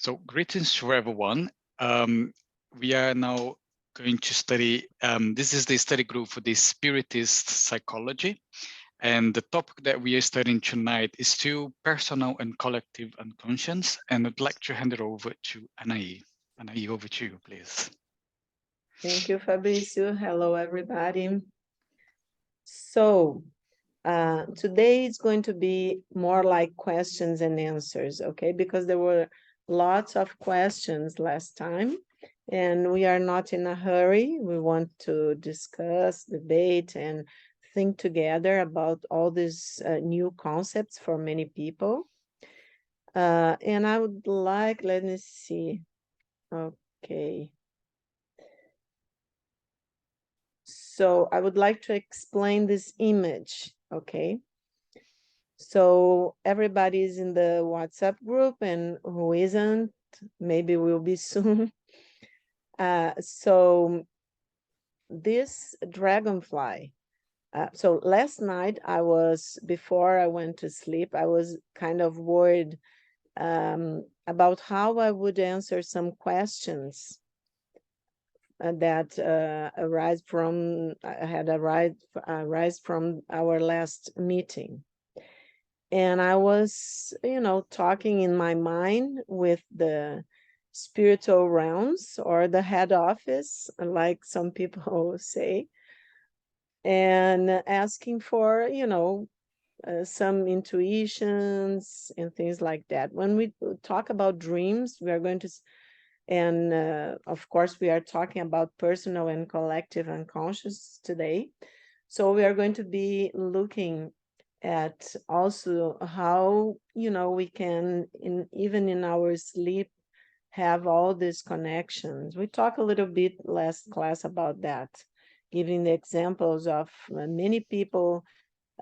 So greetings to everyone. We are now going to study, this is the study group for the Spiritist psychology. And the topic that we are studying tonight is still personal and collective unconscious. And I'd like to hand it over to Anaí. Anaí, over to you, please. Thank you, Fabrício. Hello, everybody. So today it's going to be more like questions and answers, okay? Because there were lots of questions last time, and we are not in a hurry. We want to discuss, debate, and think together about all these new concepts for many people. And I would like, let me see. Okay. So I would like to explain this image, okay? So everybody is in the WhatsApp group, and who isn't, maybe will be soon. So this dragonfly. So last night before I went to sleep, I was kind of worried about how I would answer some questions that had arise from our last meeting. And I was, talking in my mind with the spiritual realms or the head office, like some people say, and asking for, some intuitions and things like that. When we talk about dreams, we are going to, and of course, we are talking about personal and collective unconscious today. So we are going to be looking at also how, we can, even in our sleep, have all these connections. We talked a little bit last class about that, giving the examples of many people,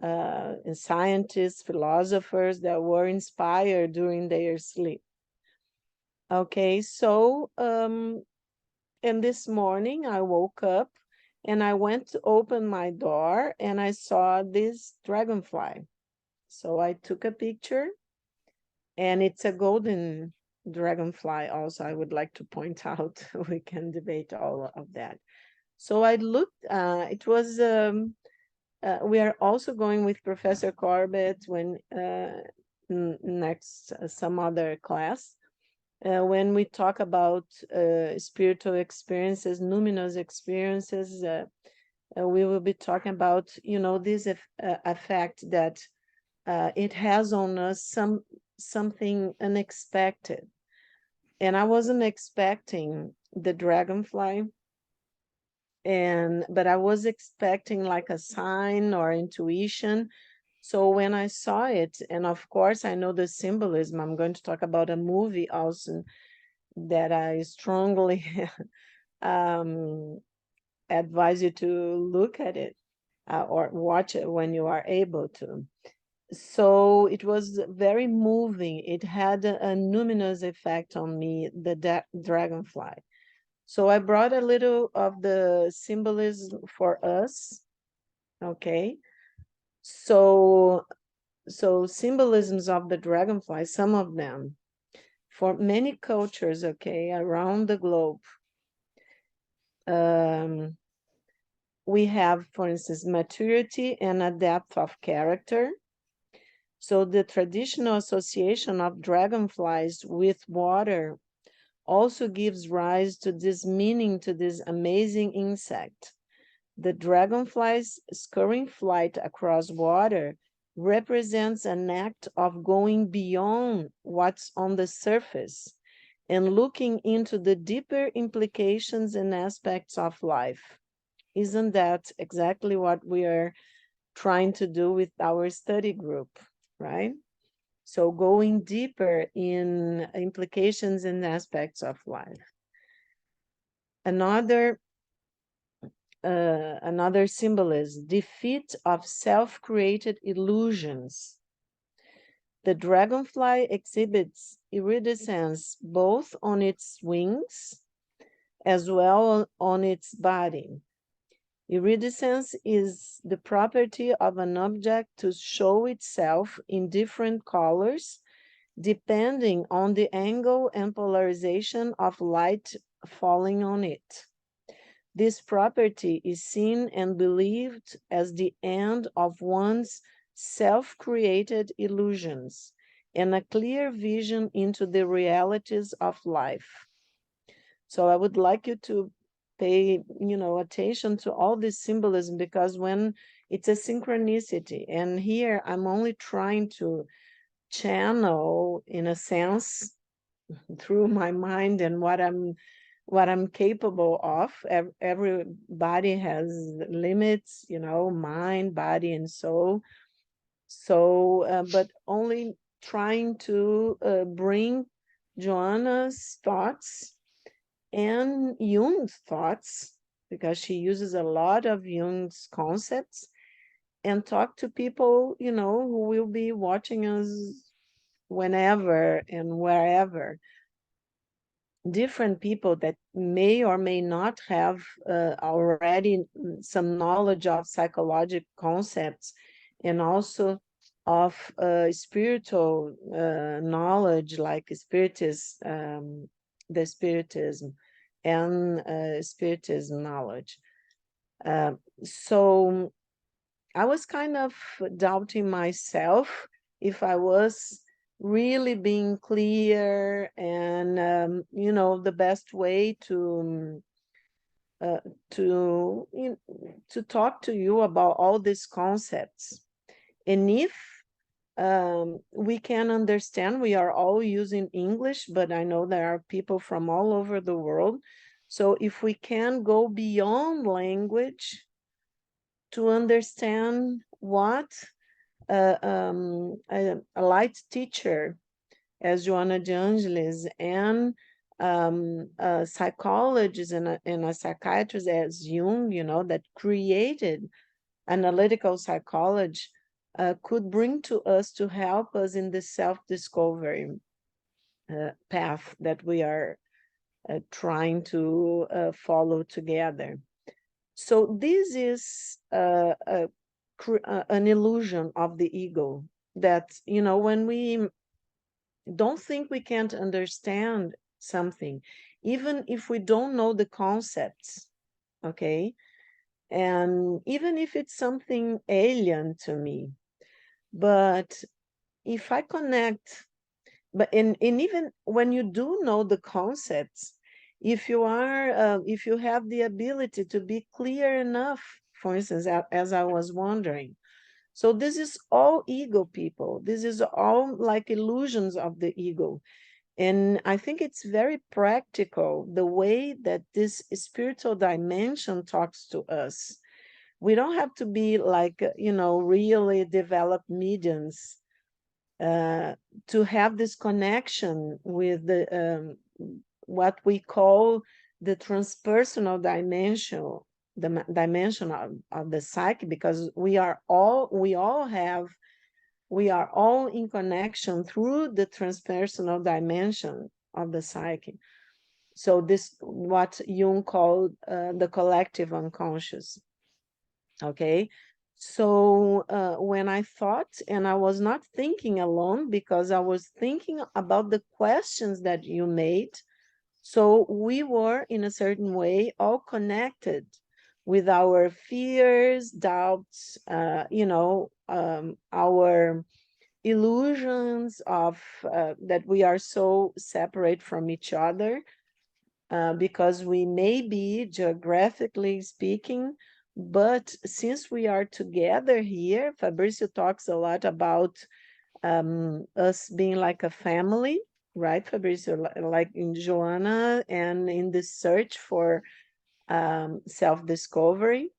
and scientists, philosophers that were inspired during their sleep. Okay, so and this morning I woke up and I went to open my door and I saw this dragonfly. So I took a picture, and it's a golden dragonfly also, I would like to point out. We can debate all of that. So I looked, we are also going with Professor Corbett when next some other class. When we talk about spiritual experiences, numinous experiences, we will be talking about, this effect that it has on us something unexpected. And I wasn't expecting the dragonfly, but I was expecting like a sign or intuition. So when I saw it, and of course I know the symbolism, I'm going to talk about a movie also that I strongly advise you to look at it or watch it when you are able to. So it was very moving. It had a luminous effect on me, the dragonfly. So I brought a little of the symbolism for us. Okay. So symbolisms of the dragonfly, some of them, for many cultures, okay, around the globe. We have, for instance, maturity and a depth of character. So the traditional association of dragonflies with water also gives rise to this meaning to this amazing insect. The dragonfly's scurrying flight across water represents an act of going beyond what's on the surface and looking into the deeper implications and aspects of life. Isn't that exactly what we are trying to do with our study group, right? So going deeper in implications and aspects of life. Another symbolism, defeat of self-created illusions. The dragonfly exhibits iridescence both on its wings as well on its body. Iridescence is the property of an object to show itself in different colors depending on the angle and polarization of light falling on it. This property is seen and believed as the end of one's self-created illusions and a clear vision into the realities of life. So I would like you to pay, attention to all this symbolism, because when it's a synchronicity, and here I'm only trying to channel, in a sense, through my mind and what I'm capable of. Everybody has limits, mind, body, and soul. So, but only trying to bring Joanna's thoughts and Jung's thoughts, because she uses a lot of Jung's concepts, and talk to people, who will be watching us whenever and wherever. Different people that may or may not have already some knowledge of psychological concepts, and also of spiritual knowledge, like the spiritism and spiritism knowledge. So I was kind of doubting myself if I was really being clear, and the best way uh, to to talk to you about all these concepts. And if we can understand, we are all using English, but I know there are people from all over the world. So if we can go beyond language to understand what a light teacher as Joana de Angelis, and a psychologist and a psychiatrist as Jung, that created analytical psychology, could bring to us to help us in the self-discovery path that we are trying to follow together. So this is an illusion of the ego, that, when we don't think we can't understand something, even if we don't know the concepts, okay? And even if it's something alien to me, but if I connect, and even when you do know the concepts, if you have the ability to be clear enough, for instance, as I was wondering. So this is all ego, people. This is all like illusions of the ego. And I think it's very practical, the way that this spiritual dimension talks to us. We don't have to be like, really developed mediums to have this connection with the what we call the transpersonal dimension, the dimension of the psyche, because we are all in connection through the transpersonal dimension of the psyche. So this, what Jung called the collective unconscious. Okay. So when I thought, and I was not thinking alone, because I was thinking about the questions that you made. So we were, in a certain way, all connected with our fears, doubts, our illusions of that we are so separate from each other, because we may be, geographically speaking, but since we are together here, Fabricio talks a lot about us being like a family, right, Fabricio? Like in Joanna, and in the search for self-discovery.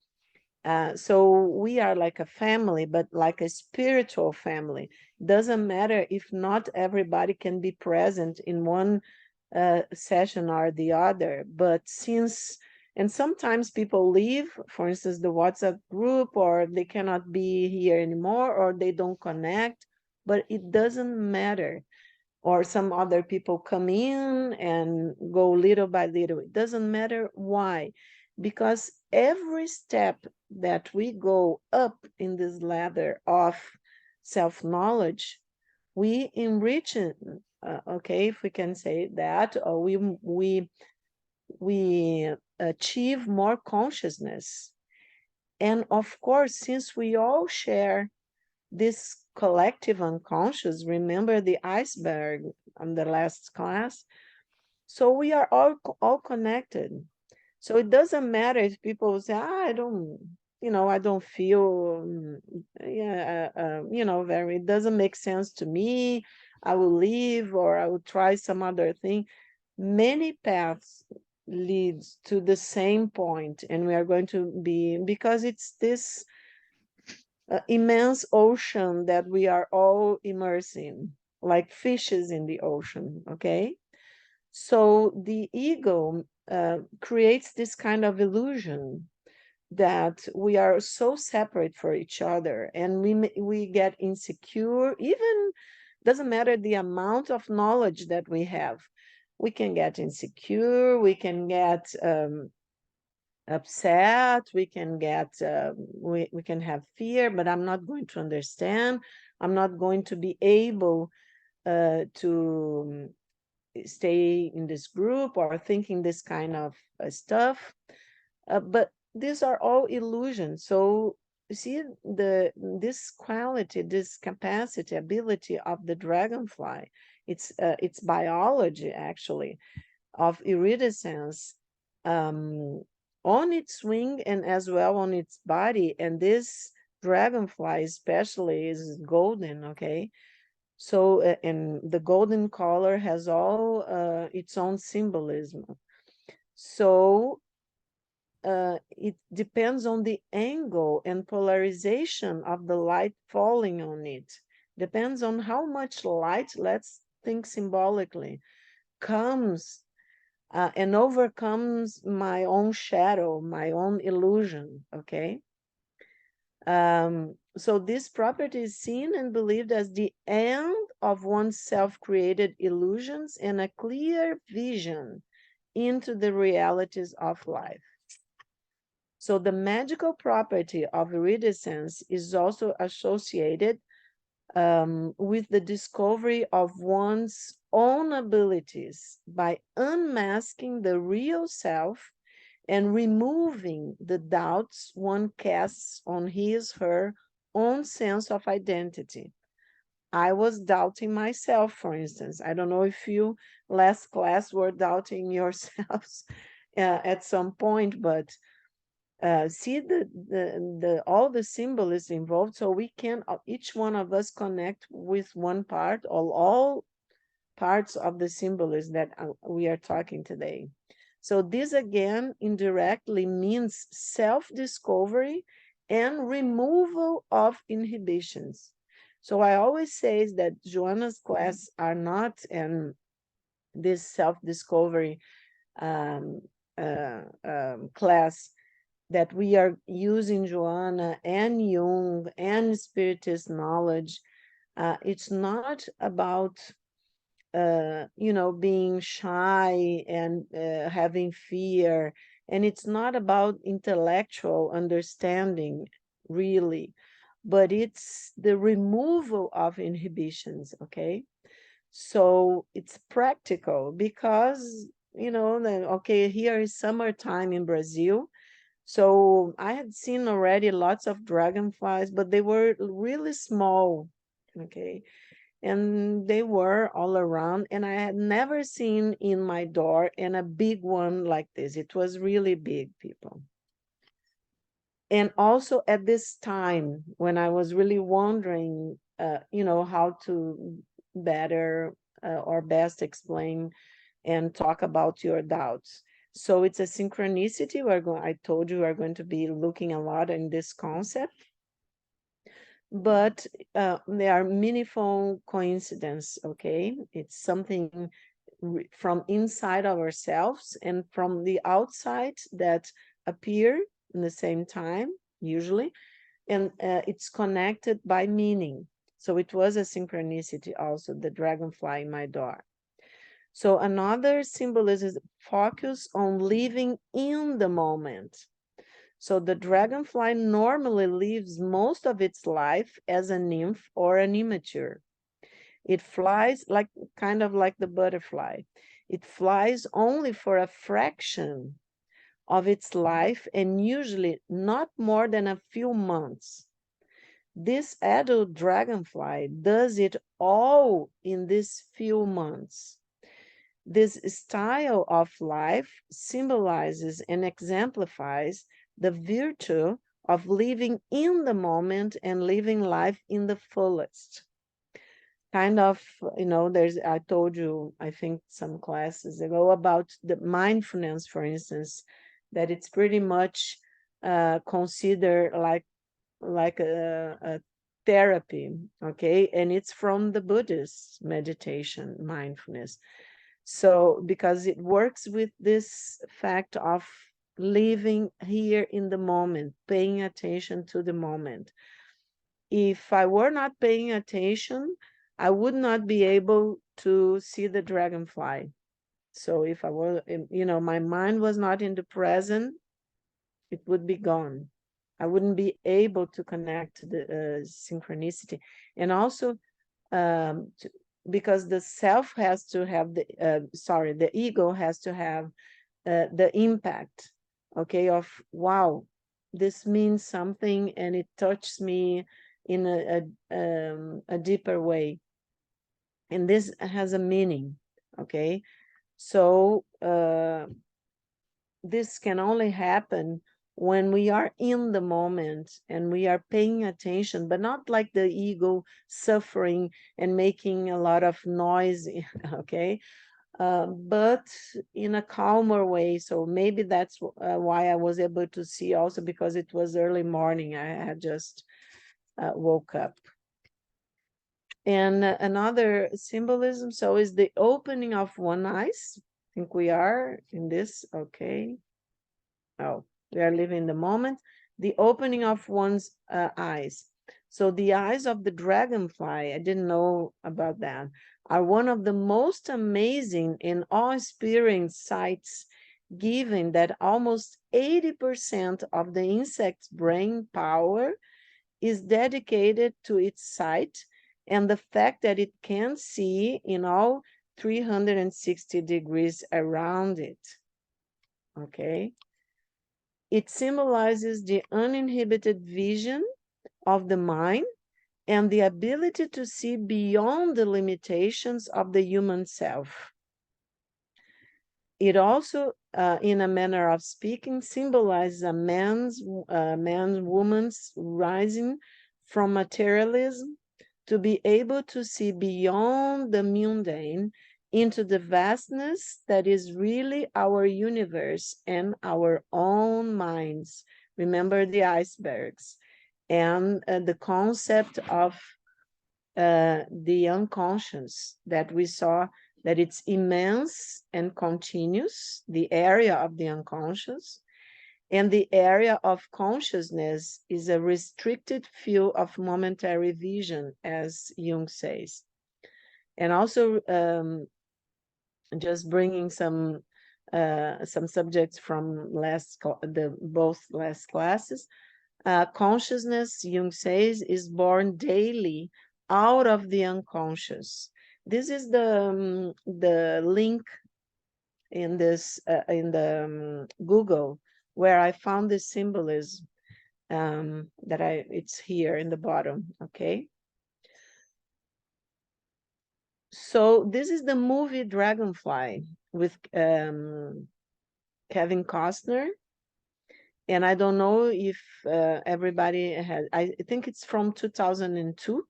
So we are like a family, but like a spiritual family. Doesn't matter if not everybody can be present in one session or the other, but and sometimes people leave, for instance, the WhatsApp group, or they cannot be here anymore, or they don't connect, but it doesn't matter. Or some other people come in and go little by little. It doesn't matter why, because every step that we go up in this ladder of self-knowledge, we enrich it, okay, if we can say that, or we achieve more consciousness. And of course, since we all share this collective unconscious, remember the iceberg on the last class, so we are all connected. So it doesn't matter if people say, I don't, I don't feel, yeah, very, it doesn't make sense to me. I will leave, or I will try some other thing. Many paths leads to the same point, and we are going to be, because it's this immense ocean that we are all immersed in, like fishes in the ocean, okay? So the ego creates this kind of illusion that we are so separate for each other, and we get insecure. Even doesn't matter the amount of knowledge that we have, we can get insecure, we can get upset, we can get we can have fear, but I'm not going to understand, I'm not going to be able to stay in this group, or thinking this kind of stuff. But these are all illusions. So you see, this quality, this capacity, ability of the dragonfly, it's biology actually, of iridescence, um, on its wing and as well on its body. And this dragonfly especially is golden, okay? So, and the golden color has all its own symbolism. So, it depends on the angle and polarization of the light falling on it. Depends on how much light, let's think symbolically, comes and overcomes my own shadow, my own illusion, okay? So this property is seen and believed as the end of one's self-created illusions and a clear vision into the realities of life. So the magical property of iridescence is also associated with the discovery of one's own abilities by unmasking the real self and removing the doubts one casts on his, her own sense of identity. I was doubting myself, for instance. I don't know if you last class were doubting yourselves at some point, but see the all the symbolism involved, so we can each one of us connect with one part, all parts of the symbolism that we are talking today. So this again indirectly means self-discovery and removal of inhibitions. So I always say that Joanna's class are not, and this self-discovery um, class that we are using Joanna and Jung and Spiritist knowledge, it's not about being shy and having fear, and it's not about intellectual understanding, really, but it's the removal of inhibitions, okay? So it's practical because, okay, here is summertime in Brazil, so I had seen already lots of dragonflies, but they were really small, okay? And they were all around, and I had never seen in my door and a big one like this. It was really big, people. And also at this time when I was really wondering, how to better or best explain and talk about your doubts. So it's a synchronicity. I told you we're going to be looking a lot in this concept, but they are meaningful coincidence, okay? It's something from inside ourselves and from the outside that appear in the same time, usually, and it's connected by meaning. So it was a synchronicity also, the dragonfly in my door. So another symbolism is focus on living in the moment. So the dragonfly normally lives most of its life as a nymph or an immature. It flies like kind of like the butterfly. It flies only for a fraction of its life and usually not more than a few months. This adult dragonfly does it all in these few months. This style of life symbolizes and exemplifies the virtue of living in the moment and living life in the fullest. Kind of, I told you, I think some classes ago about the mindfulness, for instance, that it's pretty much considered like a therapy, okay? And it's from the Buddhist meditation, mindfulness. So, because it works with this fact of living here in the moment, paying attention to the moment. If I were not paying attention, I would not be able to see the dragonfly. So if I were, my mind was not in the present, it would be gone. I wouldn't be able to connect to the synchronicity. And also, to, because the self has to have the ego has to have the impact, okay, of wow, this means something and it touches me in a deeper way. And this has a meaning, okay? So this can only happen when we are in the moment and we are paying attention, but not like the ego suffering and making a lot of noise, okay? But in a calmer way. So maybe that's why I was able to see also, because it was early morning. I had just woke up. And another symbolism, so is the opening of one eyes. I think we are in this, okay. Oh, we are living the moment. The opening of one's eyes. So the eyes of the dragonfly, I didn't know about that, are one of the most amazing and awe-inspiring sights, given that almost 80% of the insect's brain power is dedicated to its sight, and the fact that it can see in all 360 degrees around it. Okay. It symbolizes the uninhibited vision of the mind and the ability to see beyond the limitations of the human self. It also, in a manner of speaking, symbolizes a man's, woman's rising from materialism to be able to see beyond the mundane into the vastness that is really our universe and our own minds. Remember the icebergs and the concept of the unconscious that we saw, that it's immense and continuous, the area of the unconscious, and the area of consciousness is a restricted field of momentary vision, as Jung says. And also, just bringing some subjects from both last classes. Consciousness, Jung says, is born daily out of the unconscious. This is the link in this in the Google, where I found this symbolism, it's here in the bottom, okay? So this is the movie Dragonfly with Kevin Costner. And I don't know if everybody has, I think it's from 2002.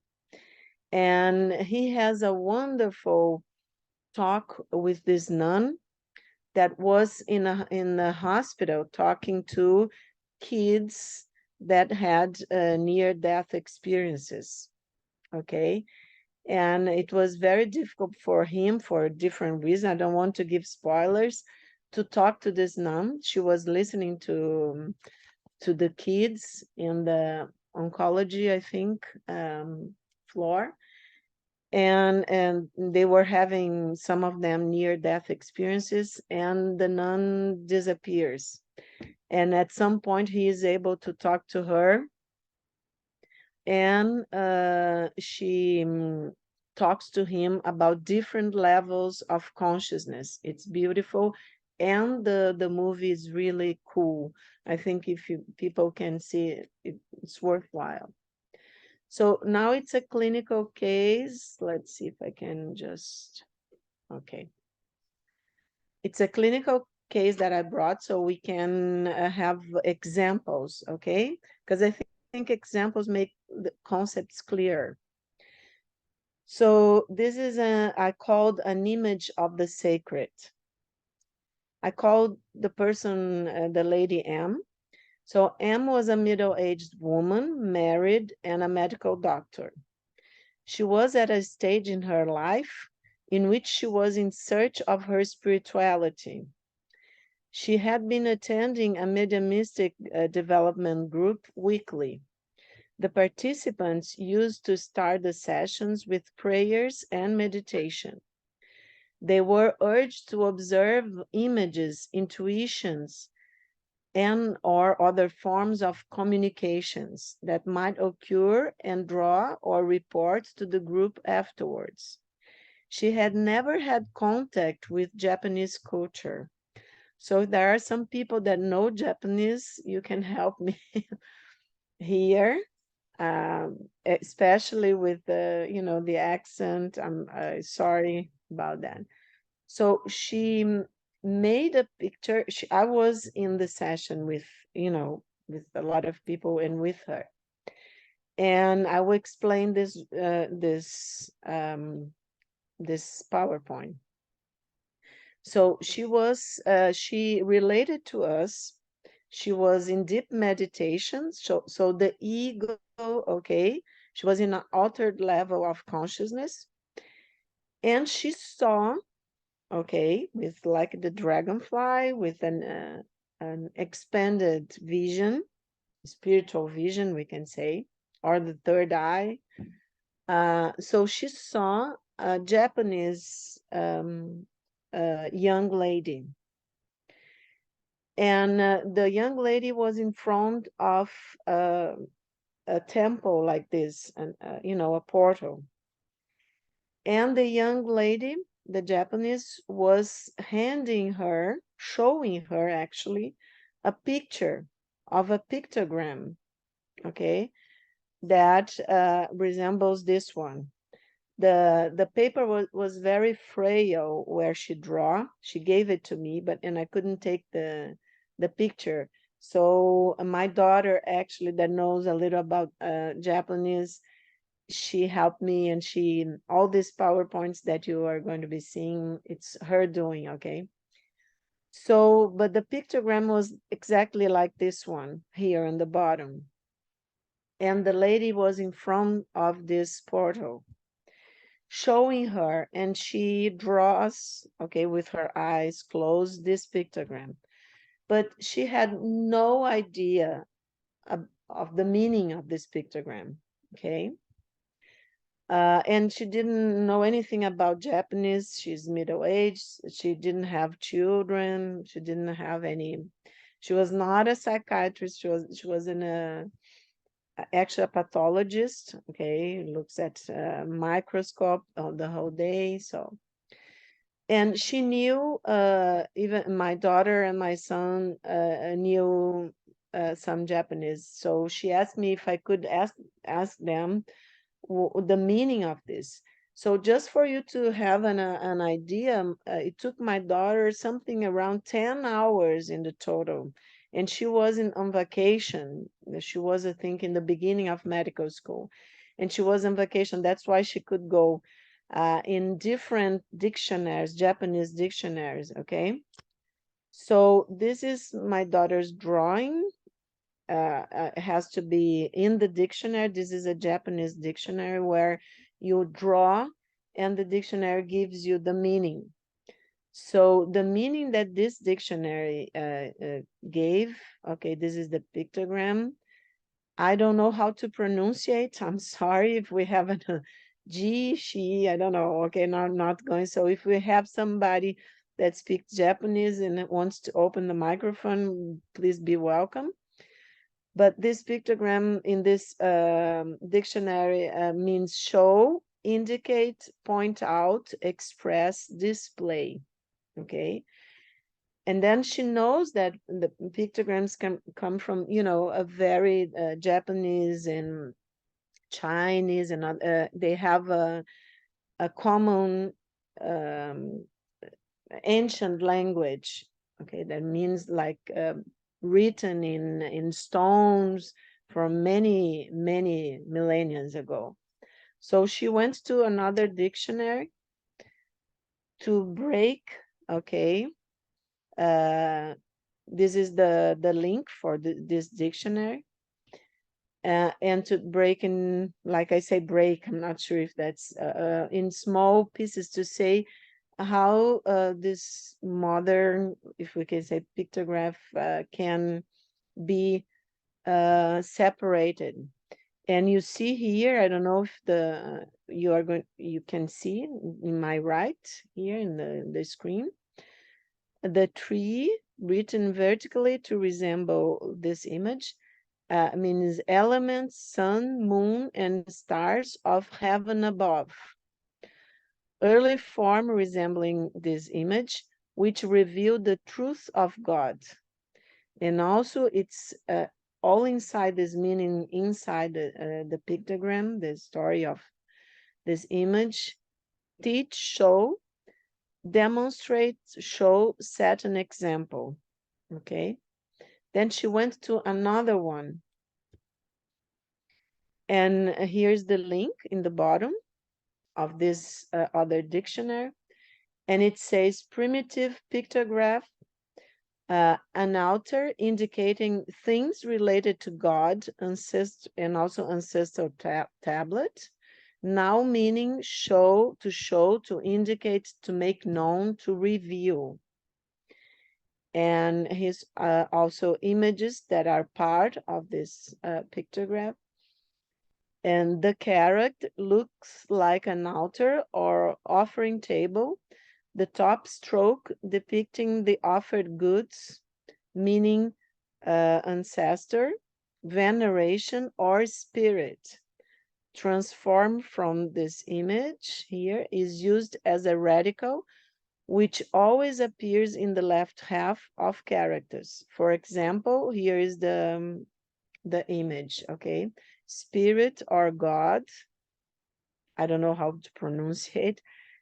And he has a wonderful talk with this nun that was in a hospital talking to kids that had near-death experiences, okay? And it was very difficult for him for different reasons. I don't want to give spoilers, to talk to this nun. She was listening to the kids in the oncology, I think, floor. And they were having, some of them, near-death experiences, and the nun disappears. And at some point, he is able to talk to her, and she talks to him about different levels of consciousness. It's beautiful, and the movie is really cool. I think if people can see it, it's worthwhile. So now it's a clinical case. Let's see if I can just, okay. It's a clinical case that I brought so we can have examples, okay? Because I think examples make the concepts clear. So this is I called an image of the sacred. I called the person, the lady M. So M was a middle-aged woman, married, and a medical doctor. She was at a stage in her life in which she was in search of her spirituality. She had been attending a mediumistic development group weekly. The participants used to start the sessions with prayers and meditation. They were urged to observe images, intuitions, and or other forms of communications that might occur and draw or report to the group afterwards. She had never had contact with Japanese culture. So there are some people that know Japanese. You can help me here, especially with the accent. I'm sorry about that. So she made a picture. I was in the session with a lot of people and with her, and I will explain this PowerPoint. So she related to us. She was in deep meditation. So the ego, okay, she was in an altered level of consciousness. And she saw, okay, with like the dragonfly, with an expanded vision, spiritual vision, we can say, or the third eye. So she saw a Japanese young lady. And the young lady was in front of a temple like this, and a portal. And the young lady, the Japanese, was showing her actually, a picture of a pictogram, okay, that resembles this one. The paper was very frail where she draw. She gave it to me, and I couldn't take the picture. So my daughter, actually, that knows a little about Japanese, she helped me, and all these PowerPoints that you are going to be seeing, it's her doing, okay? So, but the pictogram was exactly like this one here on the bottom. And the lady was in front of this portal, showing her, and she draws, okay, with her eyes closed, this pictogram. But she had no idea of the meaning of this pictogram, okay? And she didn't know anything about Japanese. She's middle-aged. She didn't have children. She didn't have any. She was not a psychiatrist. She was actually a pathologist. Okay, looks at a microscope the whole day. So, and she knew. Even my daughter and my son knew some Japanese. So she asked me if I could ask them the meaning of this. So just for you to have an idea, it took my daughter something around 10 hours in the total. And she was on vacation. She was, I think, in the beginning of medical school. And she was on vacation. That's why she could go in different dictionaries, Japanese dictionaries, okay? So this is my daughter's drawing. Has to be in the dictionary. This is a Japanese dictionary where you draw and the dictionary gives you the meaning. So the meaning that this dictionary gave, okay, this is the pictogram. I don't know how to pronunciate. I'm sorry if we have a G, she, I don't know. Okay, not going. So if we have somebody that speaks Japanese and wants to open the microphone, please be welcome. But this pictogram in this dictionary means show, indicate, point out, express, display. Okay. And then she knows that the pictograms come from, a very Japanese and Chinese, and they have a common um, ancient language. Okay, that means like written in stones from many millennia ago. So she went to another dictionary to break. Okay, this is the link for this dictionary. And to break in, like I say, break, I'm not sure if that's in small pieces, to say how this modern, if we can say, pictograph can be separated. And you see here, I don't know if you can see in my right here in the screen, the tree written vertically to resemble this image. Means elements, sun, moon, and stars of heaven above. Early form resembling this image, which revealed the truth of God. And also it's all inside this meaning, inside the pictogram, the story of this image. Teach, show, demonstrate, show, set an example. Okay. Then she went to another one. And here's the link in the bottom of this other dictionary. And it says primitive pictograph, an altar indicating things related to God, and also ancestral tablet. Now meaning show, to indicate, to make known, to reveal. And his also images that are part of this pictograph. And the carrot looks like an altar or offering table, the top stroke depicting the offered goods, meaning ancestor, veneration, or spirit. Transformed from this image here is used as a radical, which always appears in the left half of characters. For example, here is the image, okay? Spirit or God, I don't know how to pronounce it,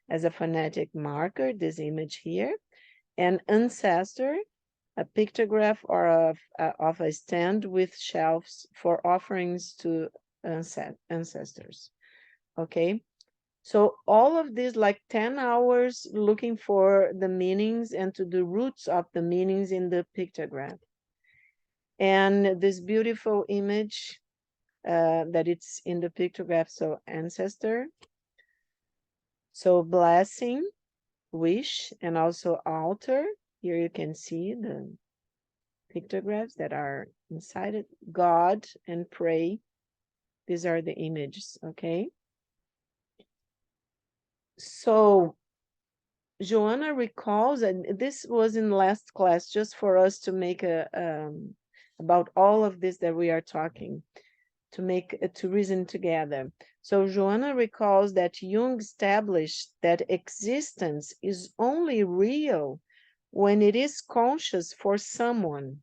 as a phonetic marker, this image here. And ancestor, a pictograph or of a stand with shelves for offerings to ancestors. Okay, so all of this, like 10 hours looking for the meanings and to the roots of the meanings in the pictograph. And this beautiful image that it's in the pictograph, so ancestor, so blessing, wish, and also altar. Here you can see the pictographs that are inside it. God and pray. These are the images, okay? So Joanna recalls, and this was in last class, just for us to make about all of this that we are talking, to reason together. So Joanna recalls that Jung established that existence is only real when it is conscious for someone.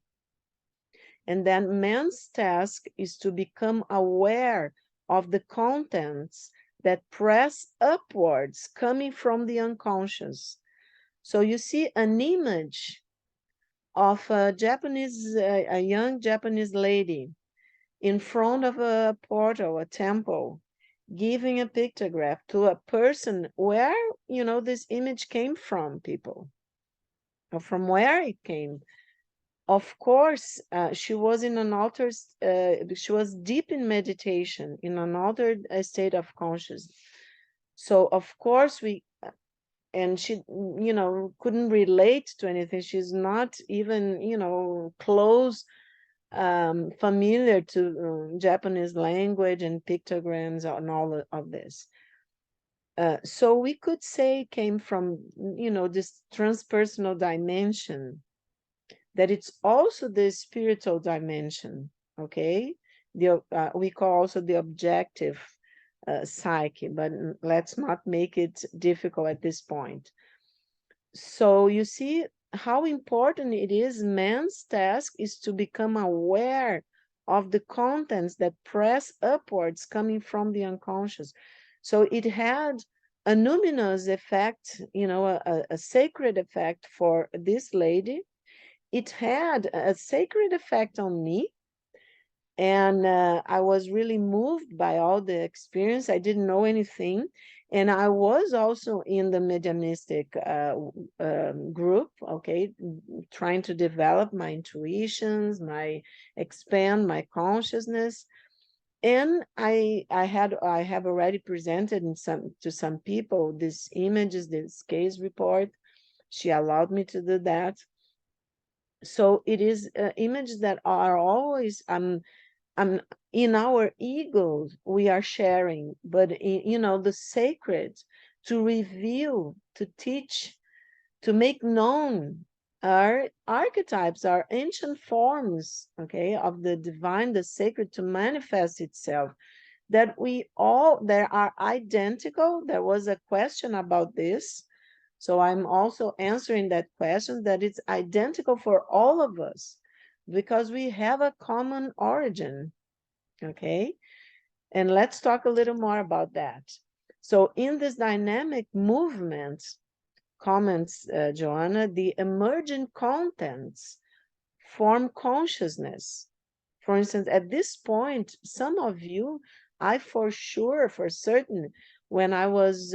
And then man's task is to become aware of the contents that press upwards coming from the unconscious. So you see an image of a young Japanese lady in front of a portal, a temple, giving a pictograph to a person. Where, this image came from, people, or from where it came. Of course, she was in an altered, she was deep in meditation, in an altered state of consciousness. So of course and she, couldn't relate to anything. She's not even, close, familiar to Japanese language and pictograms and all of this. So we could say it came from, this transpersonal dimension, that it's also the spiritual dimension, okay? We call also the objective psyche, but let's not make it difficult at this point. So you see how important it is. Man's task is to become aware of the contents that press upwards coming from the unconscious. So it had a numinous effect, a sacred effect for this lady. It had a sacred effect on me, and I was really moved by all the experience. I didn't know anything, and I was also in the mediumistic group, okay, trying to develop my intuitions, my expand my consciousness. And I have already presented to some people these images, this case report. She allowed me to do that. So it is images that are always in our egos we are sharing, but the sacred, to reveal, to teach, to make known our archetypes, our ancient forms, okay, of the divine, the sacred, to manifest itself, that there are identical. There was a question about this, so I'm also answering that question, that it's identical for all of us because we have a common origin. Okay, and let's talk a little more about that. So in this dynamic movement, comments Joanna, the emergent contents form consciousness. For instance, at this point, some of you, I for sure, for certain, when I was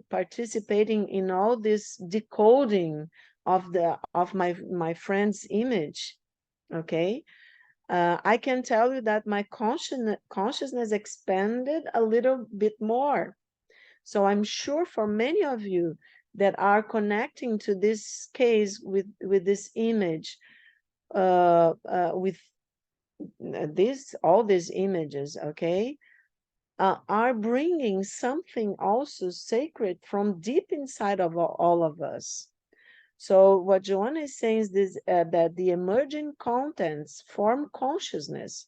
participating in all this decoding of my friend's image, okay, I can tell you that my consciousness expanded a little bit more. So I'm sure for many of you that are connecting to this case with this image, with all these images, okay, are bringing something also sacred from deep inside of all of us. So what Joanna is saying is this, that the emerging contents form consciousness.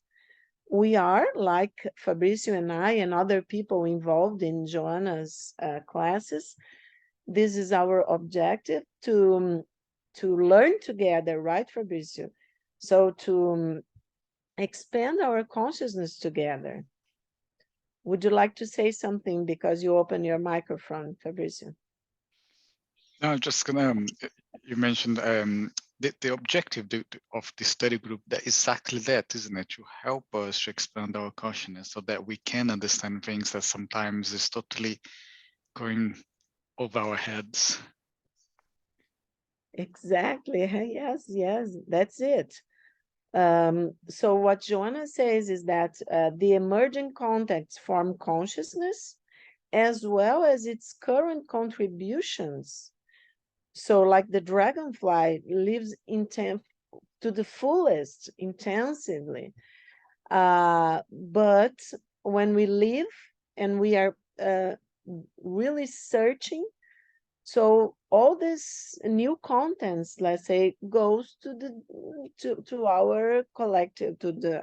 We are, like Fabricio and I and other people involved in Joanna's classes, this is our objective, to learn together, right, Fabricio? So to expand our consciousness together. Would you like to say something because you open your microphone, Fabricio? No, just gonna, you mentioned the objective of the study group, that is exactly that, isn't it? To help us to expand our consciousness so that we can understand things that sometimes is totally going over our heads. Exactly. Yes, that's it. So what Joanna says is that the emerging contexts form consciousness as well as its current contributions. So like the dragonfly lives to the fullest, intensively. But when we live and we are really searching, so all this new contents, let's say, goes to our collective,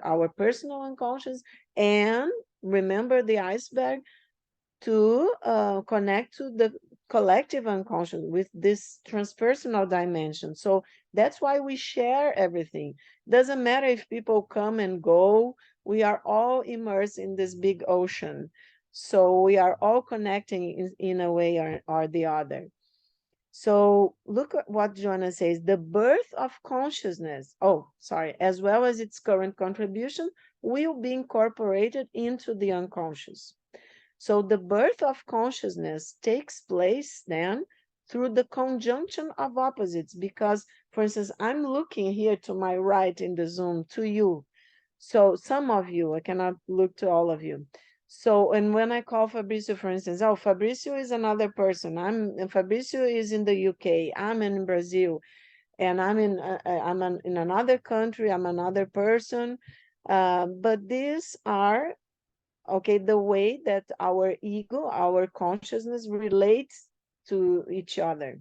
our personal unconscious, and remember the iceberg, to connect to the collective unconscious with this transpersonal dimension. So that's why we share everything. Doesn't matter if people come and go, we are all immersed in this big ocean. So we are all connecting in a way or the other. So look at what Joanna says, the birth of consciousness, as well as its current contribution, will be incorporated into the unconscious. So the birth of consciousness takes place then through the conjunction of opposites, because, for instance, I'm looking here to my right in the Zoom to you. So some of you, I cannot look to all of you. So, and when I call Fabricio, for instance, Fabricio is another person. Fabricio is in the UK. I'm in Brazil, and in another country. I'm another person. But these are, okay, the way that our ego, our consciousness relates to each other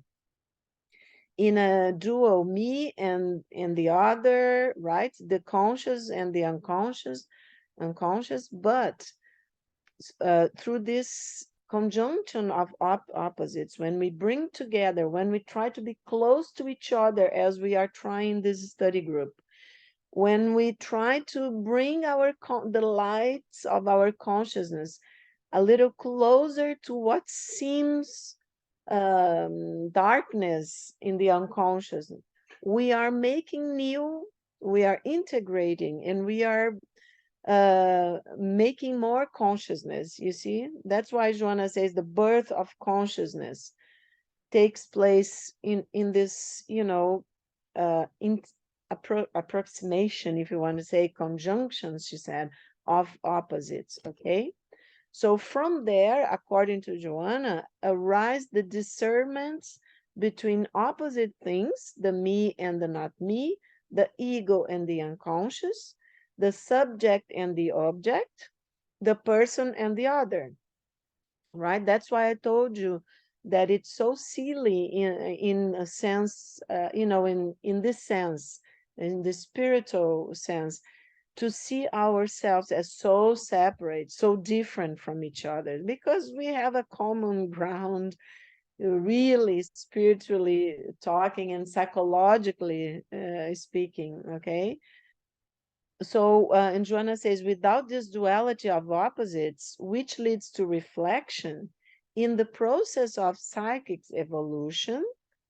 in a dual, me and the other, right? The conscious and the unconscious, but through this conjunction of opposites, when we bring together, when we try to be close to each other as we are trying this study group, when we try to bring the lights of our consciousness a little closer to what seems darkness in the unconscious, we are making new, we are integrating, and we are making more consciousness. You see, that's why Joanna says the birth of consciousness takes place in this, in approximation, if you want to say conjunctions, she said, of opposites. Okay, so from there, according to Joanna, arise the discernments between opposite things, the me and the not me, the ego and the unconscious, the subject and the object, the person and the other, right? That's why I told you that it's so silly in a sense, in this sense, in the spiritual sense, to see ourselves as so separate, so different from each other, because we have a common ground, really spiritually talking and psychologically speaking, okay? So, and Joanna says, without this duality of opposites, which leads to reflection, in the process of psychic evolution,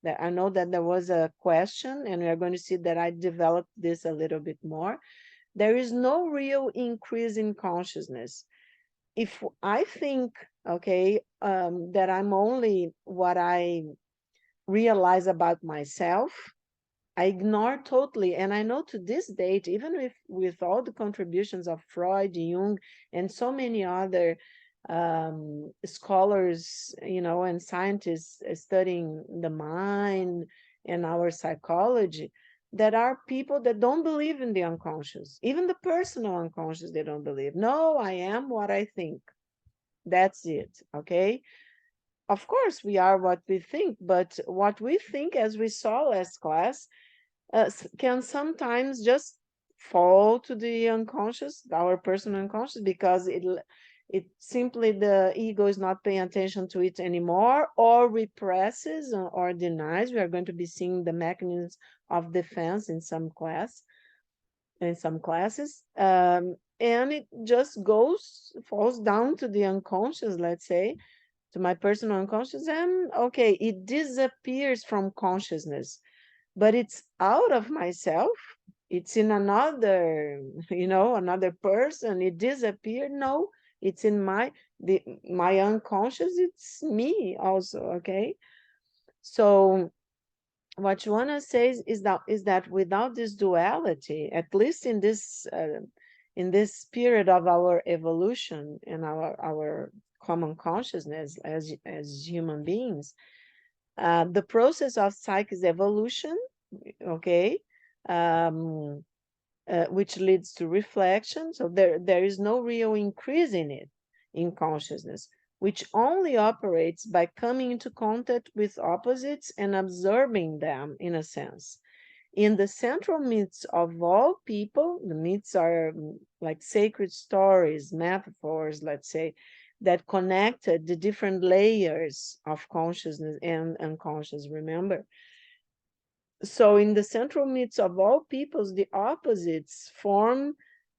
that I know that there was a question, and we are going to see that I developed this a little bit more. There is no real increase in consciousness. If I think, okay, that I'm only what I realize about myself, I ignore totally, and I know to this date, even with all the contributions of Freud, Jung, and so many other scholars, and scientists studying the mind and our psychology, that are people that don't believe in the unconscious, even the personal unconscious. They don't believe. No, I am what I think. That's it. Okay. Of course, we are what we think, but what we think, as we saw last class, can sometimes just fall to the unconscious, our personal unconscious, because it simply, the ego is not paying attention to it anymore, or represses or denies. We are going to be seeing the mechanisms of defense in some classes, and it just falls down to the unconscious, let's say, to my personal unconscious, and okay, it disappears from consciousness, but it's out of myself. It's in another, another person. It disappeared. No, it's in my unconscious. It's me also. Okay. So what Joanna says is that without this duality, at least in this period of our evolution and our common consciousness as human beings, the process of psychic evolution, okay, um, which leads to reflection. So there is no real increase in it, in consciousness, which only operates by coming into contact with opposites and absorbing them, in a sense. In the central myths of all people, the myths are like sacred stories, metaphors, let's say, that connected the different layers of consciousness and unconscious, remember? So in the central myths of all peoples, the opposites form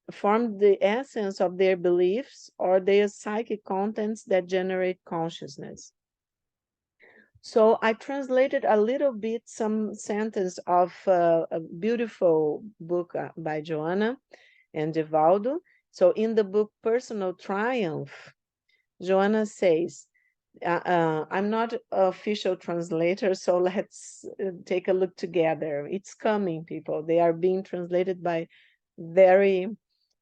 the essence of their beliefs or their psychic contents that generate consciousness. So I translated a little bit some sentence of a beautiful book by Joanna and Divaldo. So in the book Personal Triumph, Joanna says, I'm not an official translator, so let's take a look together. It's coming, people. They are being translated by very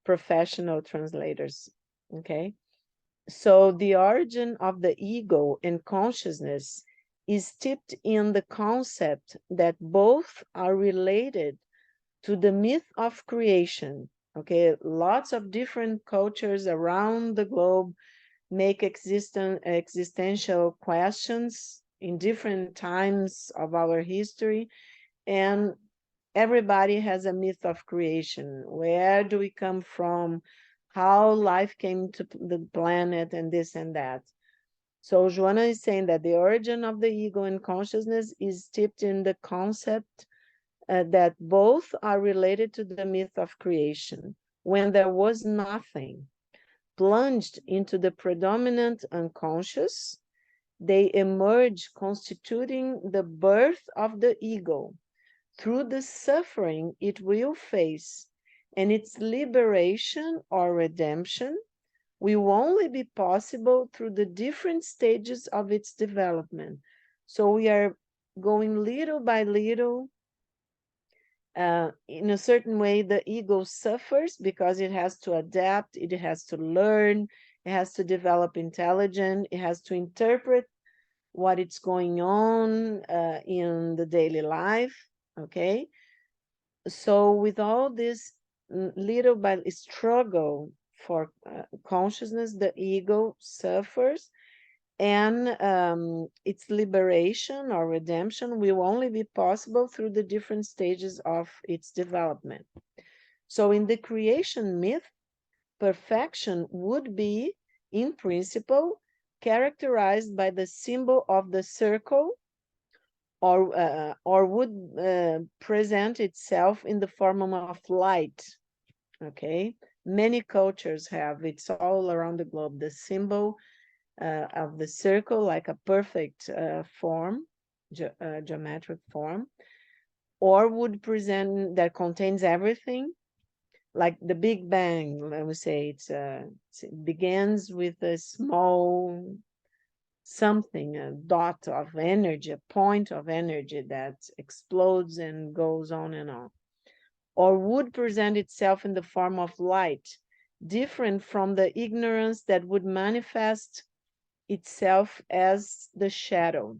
professional translators, okay? So the origin of the ego and consciousness is steeped in the concept that both are related to the myth of creation, okay? Lots of different cultures around the globe make existential questions in different times of our history, and everybody has a myth of creation. Where do we come from? how life came to the planet and this and that. So Joanna is saying that the origin of the ego and consciousness is steeped in the concept that both are related to the myth of creation, when there was nothing. Plunged into the predominant unconscious, they emerge constituting the birth of the ego through the suffering it will face, and its liberation or redemption will only be possible through the different stages of its development. So we are going little by little. In a certain way, the ego suffers because it has to adapt, it has to learn, it has to develop intelligence, it has to interpret what is going on in the daily life. Okay, so with all this little by struggle for consciousness, the ego suffers, and its liberation or redemption will only be possible through the different stages of its development. So in the creation myth, perfection would be, in principle, characterized by the symbol of the circle, or would present itself in the form of light. Okay, many cultures have, it's all around the globe, the symbol of the circle, like a perfect form, geometric form, or would present that contains everything, like the Big Bang. Let me say it begins with a small something, a dot of energy, a point of energy that explodes and goes on and on, or would present itself in the form of light, different from the ignorance that would manifest itself as the shadow.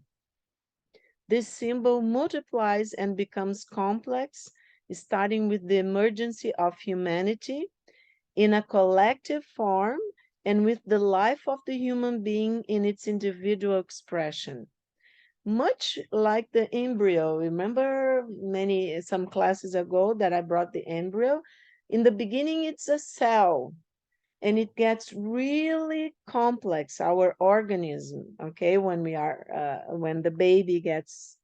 This symbol multiplies and becomes complex, starting with the emergence of humanity in a collective form and with the life of the human being in its individual expression. Much like the embryo, remember some classes ago that I brought the embryo? In the beginning, it's a cell, and it gets really complex, our organism, okay, when the baby gets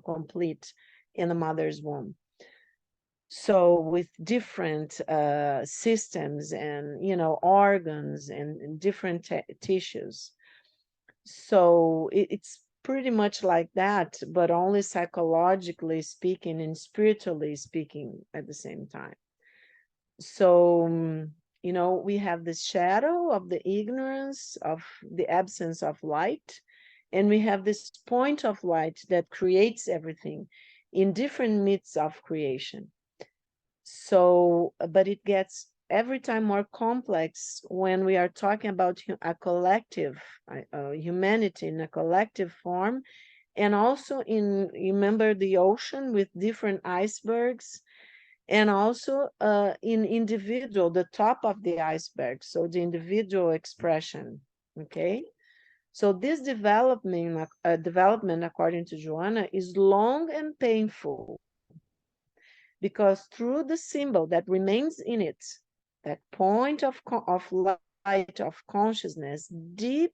complete in the mother's womb, so with different systems and organs and different tissues. So it's pretty much like that, but only psychologically speaking and spiritually speaking at the same time. So we have the shadow of the ignorance of the absence of light, and we have this point of light that creates everything in different myths of creation. So but it gets every time more complex when we are talking about a collective humanity in a collective form, and also remember the ocean with different icebergs, and also in individual, the top of the iceberg, so the individual expression. Okay, so this development, according to Joanna, is long and painful, because through the symbol that remains in it, that point of light of consciousness, deep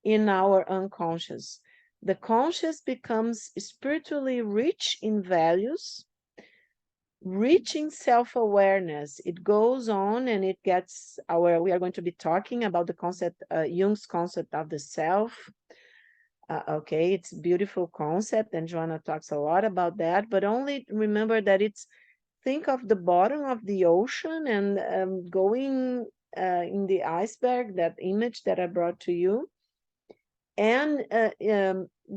in our unconscious, the conscious becomes spiritually rich in values, reaching self-awareness. It goes on and it gets we are going to be talking about the concept, Jung's concept of the self. Okay, it's a beautiful concept, and Joanna talks a lot about that, but only remember that think of the bottom of the ocean and going in the iceberg, that image that I brought to you, and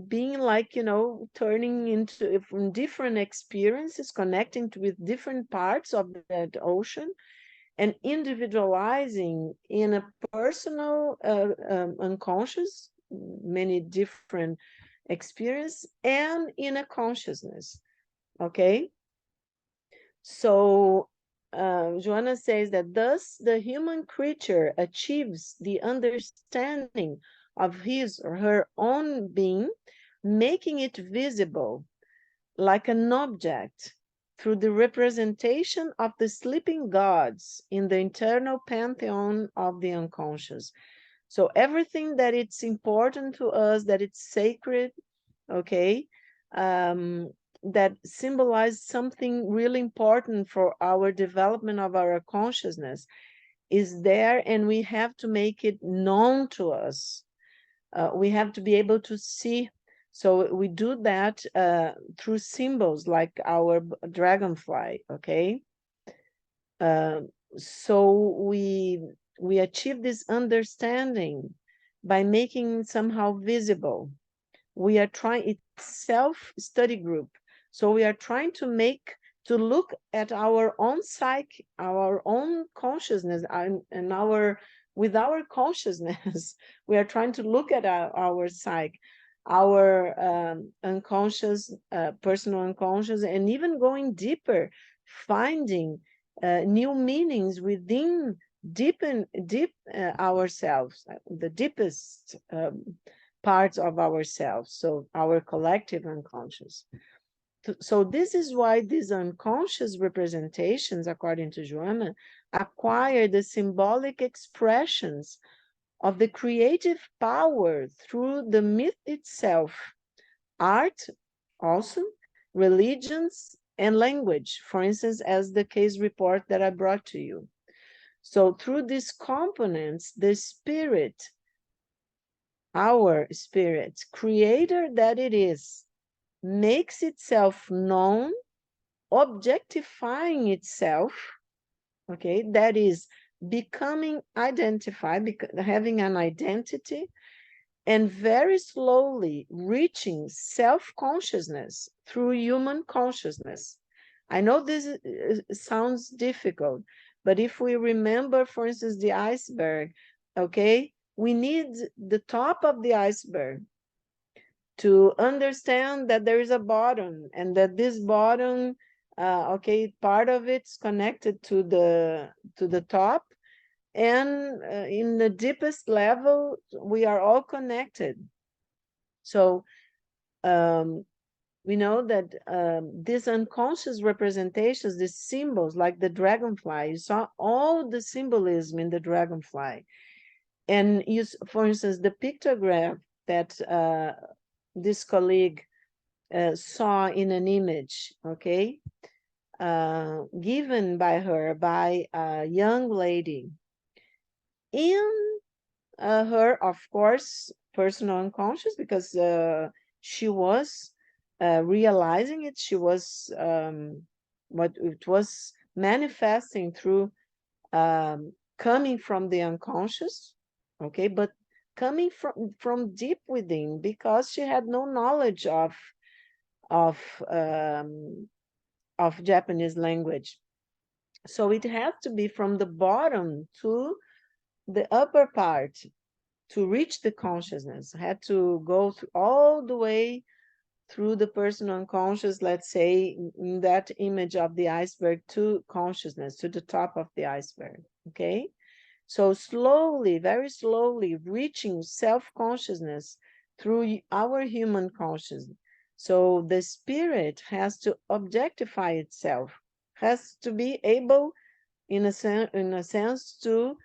being like, turning into from different experiences, connecting with different parts of that ocean, and individualizing in a personal unconscious, many different experience, and in a consciousness. Okay, so Joanna says that thus the human creature achieves the understanding of his or her own being, making it visible like an object through the representation of the sleeping gods in the internal pantheon of the unconscious. So everything that it's important to us, that it's sacred, okay, that symbolize something really important for our development of our consciousness is there, and we have to make it known to us. We have to be able to see. So we do that through symbols like our dragonfly, okay? Uh, so we achieve this understanding by making somehow visible. We are trying, it's self-study group. So we are trying to look at our own psyche, our own consciousness, and with our consciousness, we are trying to look at our psyche, our unconscious, personal unconscious, and even going deeper, finding new meanings within deep ourselves, the deepest parts of ourselves, so our collective unconscious. So this is why these unconscious representations, according to Joanna, acquire the symbolic expressions of the creative power through the myth itself, art also, religions, and language, for instance, as the case report that I brought to you. So through these components, the spirit, our spirit, creator that it is, makes itself known, objectifying itself, okay, that is becoming identified, having an identity, and very slowly reaching self-consciousness through human consciousness. I know this sounds difficult, but if we remember, for instance, the iceberg, okay, we need the top of the iceberg to understand that there is a bottom, and that this bottom, okay, part of it's connected to the top, and in the deepest level we are all connected. So we know that these unconscious representations, these symbols, like the dragonfly, you saw all the symbolism in the dragonfly. And you, for instance, the pictograph that this colleague saw in an image, okay, given by her by a young lady. In her, of course, personal unconscious, because she was realizing it, she was what it was manifesting through coming from the unconscious, okay, but coming from deep within, because she had no knowledge of um, of Japanese language. So it has to be from the bottom to the upper part to reach the consciousness. Had to go through all the way through the personal unconscious, let's say, in that image of the iceberg, to consciousness, to the top of the iceberg, okay? So slowly, very slowly, reaching self-consciousness through our human consciousness. So the spirit has to objectify itself, has to be able, in a sense, to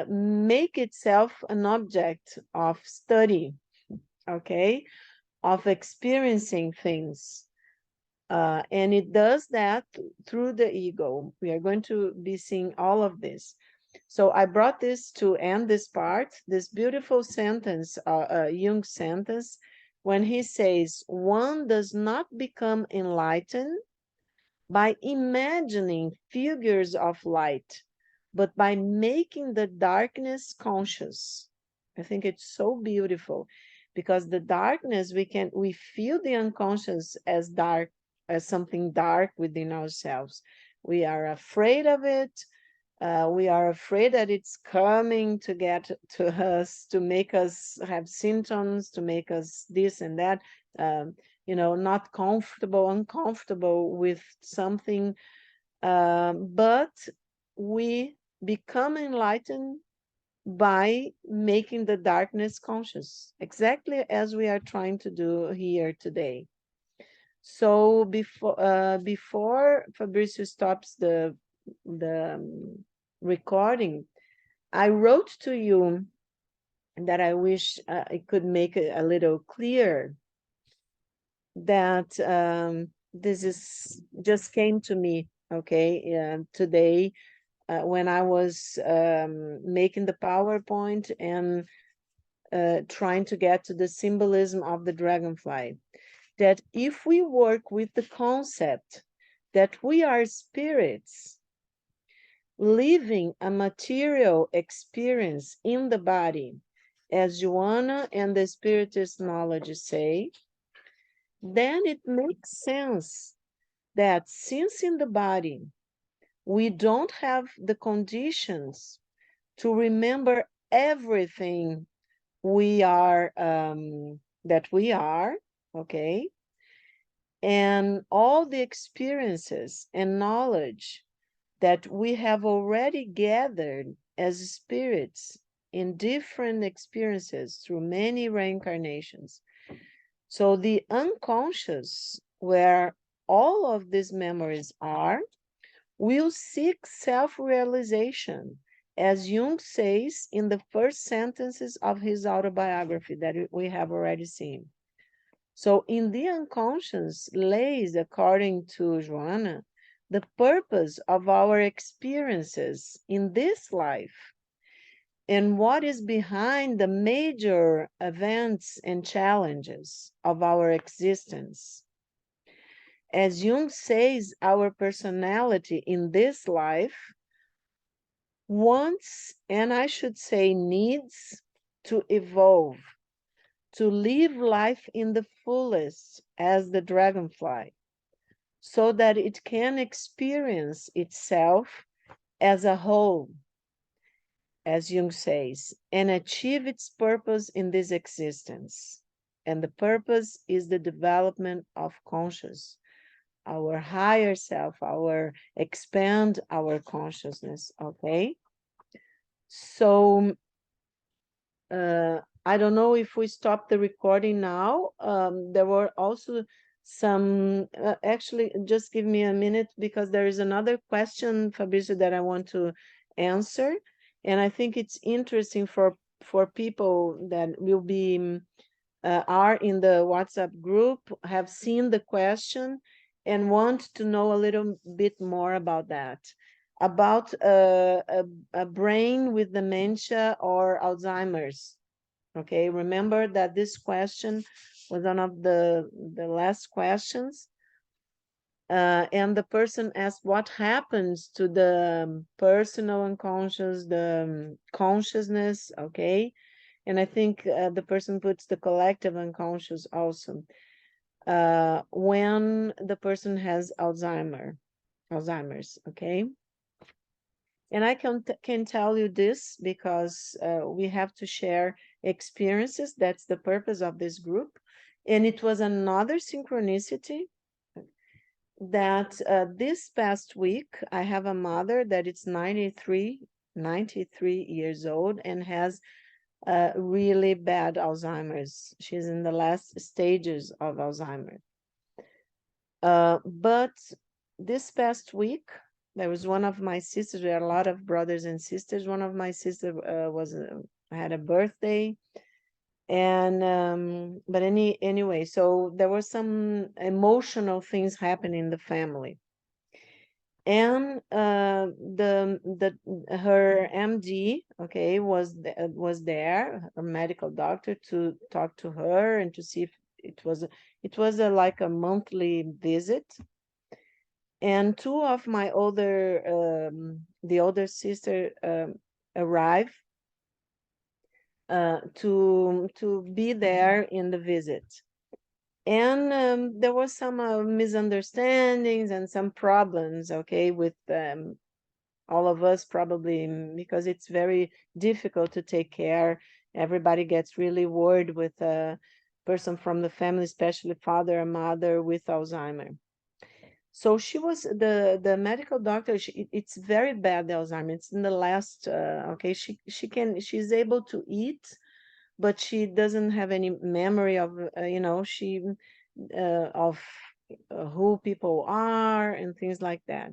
make itself an object of study, okay, of experiencing things. And it does that through the ego. We are going to be seeing all of this. So I brought this to end this part, this beautiful sentence, Jung sentence, when he says, one does not become enlightened by imagining figures of light, but by making the darkness conscious. I think it's so beautiful, because the darkness, we feel the unconscious as dark, as something dark within ourselves. We are afraid of it. We are afraid that it's coming to get to us, to make us have symptoms, to make us this and that, not comfortable, uncomfortable with something. But we become enlightened by making the darkness conscious, exactly as we are trying to do here today. So before Fabricio stops the recording, I wrote to you that I wish I could make it a little clear that this is just came to me, okay, today when I was making the PowerPoint and trying to get to the symbolism of the dragonfly, that if we work with the concept that we are spirits living a material experience in the body, as Joanna and the Spiritist knowledge say, then it makes sense that since in the body we don't have the conditions to remember everything we are that we are, okay, and all the experiences and knowledge that we have already gathered as spirits in different experiences through many reincarnations. So the unconscious, where all of these memories are, will seek self-realization, as Jung says in the first sentences of his autobiography that we have already seen. So in the unconscious lays, according to Joanna, the purpose of our experiences in this life and what is behind the major events and challenges of our existence. As Jung says, our personality in this life wants, and I should say needs, to evolve, to live life in the fullest as the dragonfly, so that it can experience itself as a whole, as Jung says, and achieve its purpose in this existence. And the purpose is the development of conscious, our higher self, our expand our consciousness, okay? So I don't know if we stop the recording now. There were also some, actually, just give me a minute because there is another question, Fabrizio, that I want to answer. And I think it's interesting for people that will be, are in the WhatsApp group, have seen the question and want to know a little bit more about that, about a brain with dementia or Alzheimer's. Okay, remember that this question was one of the last questions. And the person asked what happens to the personal unconscious, the consciousness, okay? And I think the person puts the collective unconscious also. When the person has Alzheimer's, okay? And I can tell you this because we have to share experiences. That's the purpose of this group. And it was another synchronicity that this past week, I have a mother that is 93 years old and has really bad Alzheimer's. She's in the last stages of Alzheimer's. But this past week, there was one of my sisters. We had a lot of brothers and sisters. One of my sisters had a birthday, and but anyway, so there were some emotional things happening in the family, and her MD, okay, was there, her medical doctor, to talk to her and to see if it was like a monthly visit. And two of my the older sister arrived to be there in the visit. And there was some misunderstandings and some problems, okay, with all of us, probably because it's very difficult to take care. Everybody gets really worried with a person from the family, especially father or mother with Alzheimer. So she was the medical doctor. It's very bad, the Alzheimer. It's in the last. Okay, she's able to eat, but she doesn't have any memory of she of who people are and things like that.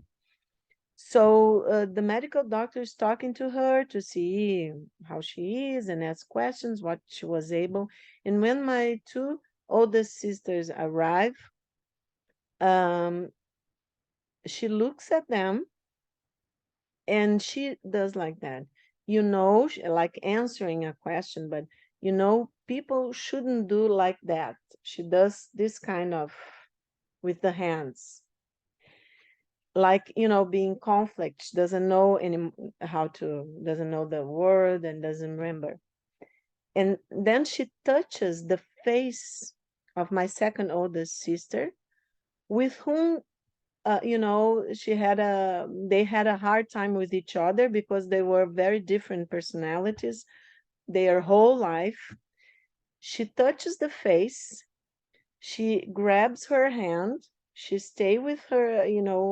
So the medical doctor is talking to her to see how she is and ask questions, what she was able. And when my two oldest sisters arrive, um, she looks at them and she does like that. Like answering a question, but people shouldn't do like that. She does this kind of with the hands, like being conflict. She doesn't know any how to doesn't know the word and doesn't remember. And then she touches the face of my second oldest sister, with whom they had a hard time with each other because they were very different personalities their whole life. She touches the face, she grabs her hand, she stay with her,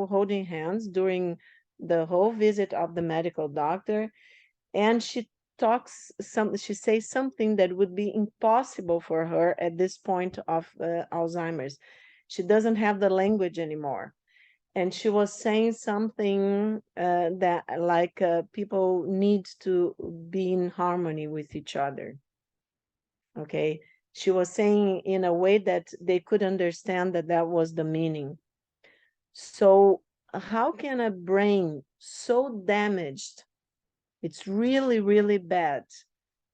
holding hands during the whole visit of the medical doctor, and she says something that would be impossible for her at this point of Alzheimer's. She doesn't have the language anymore, and she was saying something that like people need to be in harmony with each other. Okay, she was saying in a way that they could understand that that was the meaning. So how can a brain so damaged, it's really really bad.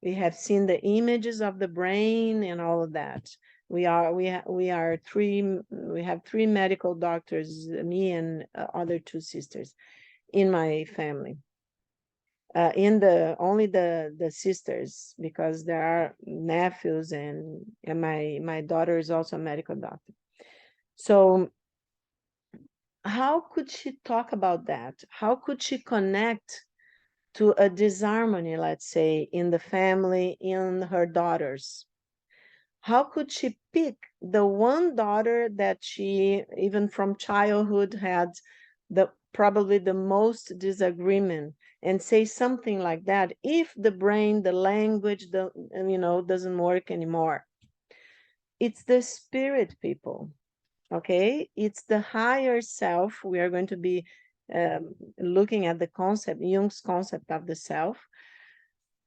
We have seen the images of the brain and all of that. We have three medical doctors, me and other two sisters in my family. In the only the sisters, because there are nephews, and my daughter is also a medical doctor. So how could she talk about that? How could she connect to a disharmony, let's say, in the family, in her daughters? How could she pick the one daughter that she, even from childhood, had the probably the most disagreement, and say something like that if the brain, the language, doesn't work anymore? It's the spirit, people. Okay, it's the higher self. We are going to be looking at the concept, Jung's concept of the self.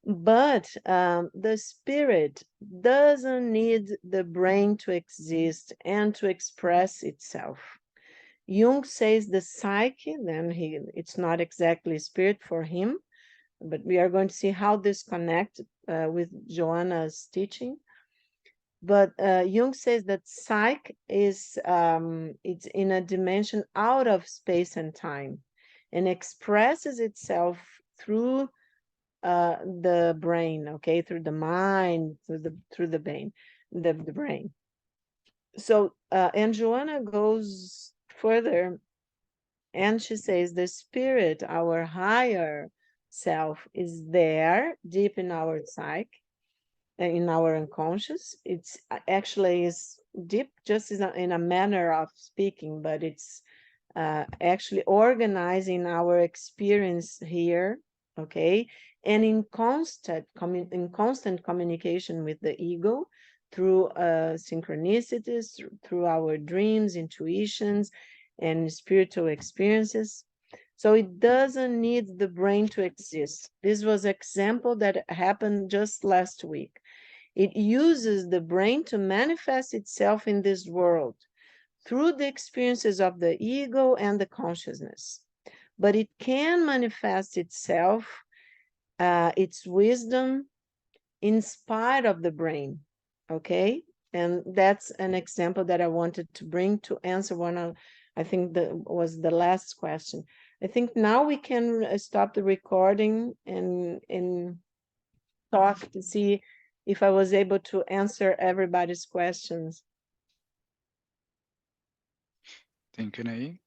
But the spirit doesn't need the brain to exist and to express itself. Jung says the psyche, then it's not exactly spirit for him, but we are going to see how this connects with Joanna's teaching. But Jung says that psyche is it's in a dimension out of space and time, and expresses itself through the brain, okay, through the mind, through the brain, the brain. So and Joanna goes further, and she says the spirit, our higher self, is there deep in our psyche, in our unconscious. It's actually is deep, just in a manner of speaking, but it's actually organizing our experience here, okay, and in constant communication with the ego through synchronicities, through our dreams, intuitions, and spiritual experiences. So it doesn't need the brain to exist. This was an example that happened just last week. It uses the brain to manifest itself in this world through the experiences of the ego and the consciousness. But it can manifest itself, its wisdom, in spite of the brain. Okay? And that's an example that I wanted to bring to answer one of, I think that was the last question. I think now we can stop the recording and talk to see if I was able to answer everybody's questions. Thank you, Nay.